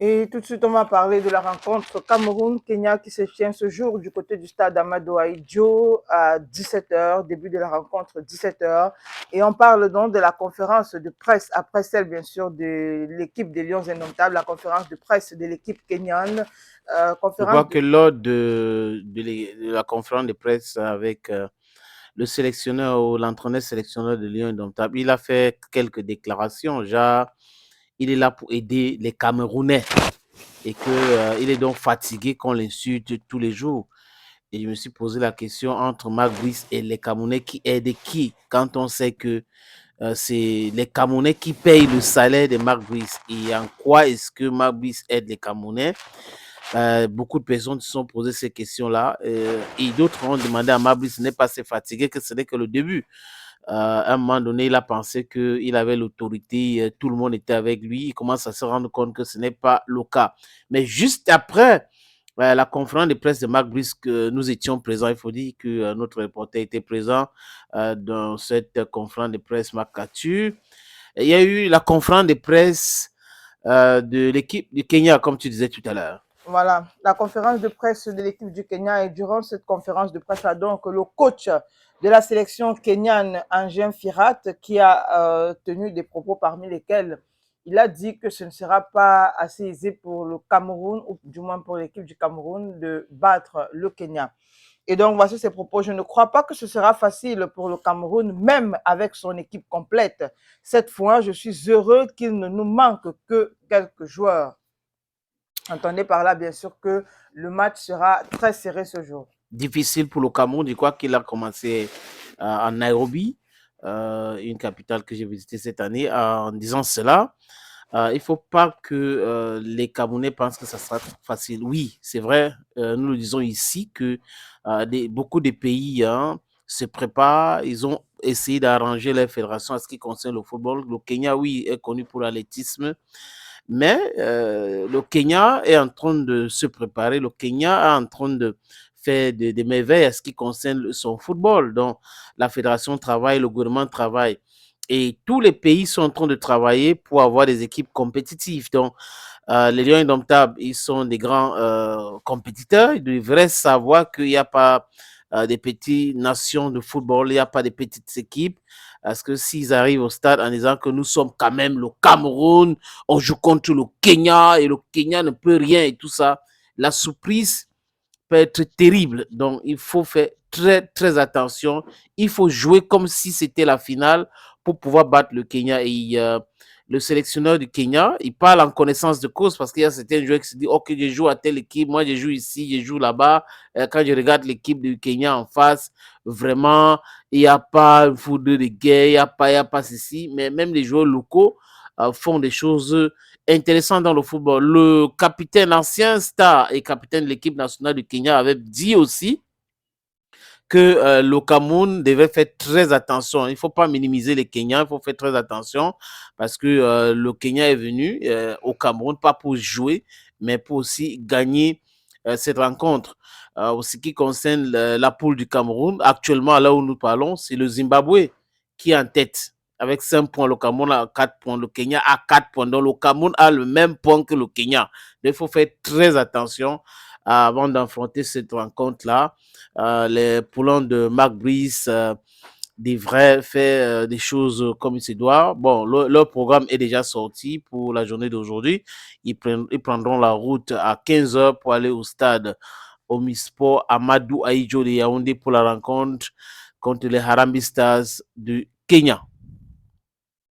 Et tout de suite, on va parler de la rencontre Cameroun-Kenya qui se tient ce jour du côté du stade Amadou Ahidjo à 17h, début de la rencontre 17h. Et on parle donc de la conférence de presse, après celle bien sûr de l'équipe des Lions Indomptables, la conférence de presse de l'équipe kenyane. Je Conférence crois de... que lors de la conférence de presse avec le sélectionneur ou l'entraîneur sélectionneur de Lyon Indomptable, il a fait quelques déclarations. Genre, il est là pour aider les Camerounais et il est donc fatigué qu'on l'insulte tous les jours. Et je me suis posé la question entre Marc Brice et les Camerounais qui aident qui quand on sait que c'est les Camerounais qui payent le salaire de Marc Brice. Et en quoi est-ce que Marc Brice aide les Camerounais? Beaucoup de personnes se sont posées ces questions-là et d'autres ont demandé à Marc Brice de ne pas se fatiguer, que ce n'est que le début. À un moment donné, il a pensé qu'il avait l'autorité, tout le monde était avec lui. Il commence à se rendre compte que ce n'est pas le cas. Mais juste après la conférence de presse de Marc Brice, que nous étions présents, il faut dire que notre reporter était présent dans cette conférence de presse Macatu. Il y a eu la conférence de presse de l'équipe du Kenya, comme tu disais tout à l'heure. Voilà, la conférence de presse de l'équipe du Kenya. Et durant cette conférence de presse, donc le coach de la sélection kenyane, Angien Firat, qui a tenu des propos parmi lesquels il a dit que ce ne sera pas assez aisé pour le Cameroun, ou du moins pour l'équipe du Cameroun, de battre le Kenya. Et donc, voici ses propos. Je ne crois pas que ce sera facile pour le Cameroun, même avec son équipe complète. Cette fois, je suis heureux qu'il ne nous manque que quelques joueurs. Entendez par là, bien sûr, que le match sera très serré ce jour. Difficile pour le Cameroun, je crois qu'il a commencé en Nairobi, une capitale que j'ai visitée cette année, en disant cela. Il ne faut pas que les Camerounais pensent que ça sera facile. Oui, c'est vrai, nous le disons ici, que beaucoup de pays se préparent, ils ont essayé d'arranger les fédérations à ce qui concerne le football. Le Kenya, oui, est connu pour l'athlétisme, mais le Kenya est en train de se préparer, le Kenya est en train de faire des merveilles à ce qui concerne son football. Donc, la fédération travaille, le gouvernement travaille. Et tous les pays sont en train de travailler pour avoir des équipes compétitives. Donc, les Lions Indomptables, ils sont des grands compétiteurs. Ils devraient savoir qu'il n'y a pas des petites nations de football, il n'y a pas de petites équipes. Parce que s'ils arrivent au stade en disant que nous sommes quand même le Cameroun, on joue contre le Kenya et le Kenya ne peut rien et tout ça, la surprise peut être terrible. Donc, il faut faire très, très attention. Il faut jouer comme si c'était la finale pour pouvoir battre le Kenya. Et le sélectionneur du Kenya, il parle en connaissance de cause parce qu'il y a certains joueurs qui se disent, OK, je joue à telle équipe, moi je joue ici, je joue là-bas. Quand je regarde l'équipe du Kenya en face, vraiment, il n'y a pas un foudre de guerre, il y a pas ceci. Mais même les joueurs locaux font des choses intéressant dans le football. Le capitaine, l'ancien star et capitaine de l'équipe nationale du Kenya avait dit aussi que le Cameroun devait faire très attention. Il ne faut pas minimiser les Kenyans, il faut faire très attention parce que le Kenya est venu au Cameroun pas pour jouer, mais pour aussi gagner cette rencontre. En ce qui concerne la poule du Cameroun, actuellement, là où nous parlons, c'est le Zimbabwe qui est en tête. Avec 5 points, le Cameroun a 4 points, le Kenya a 4 points. Donc, le Cameroun a le même point que le Kenya. Donc, il faut faire très attention avant d'affronter cette rencontre-là. Les poulains de Marc Brice devraient faire des choses comme il se doit. Bon, leur programme est déjà sorti pour la journée d'aujourd'hui. Ils prendront la route à 15h pour aller au stade Omisport Amadou Ahidjo de Yaoundé pour la rencontre contre les Harambee Stars du Kenya.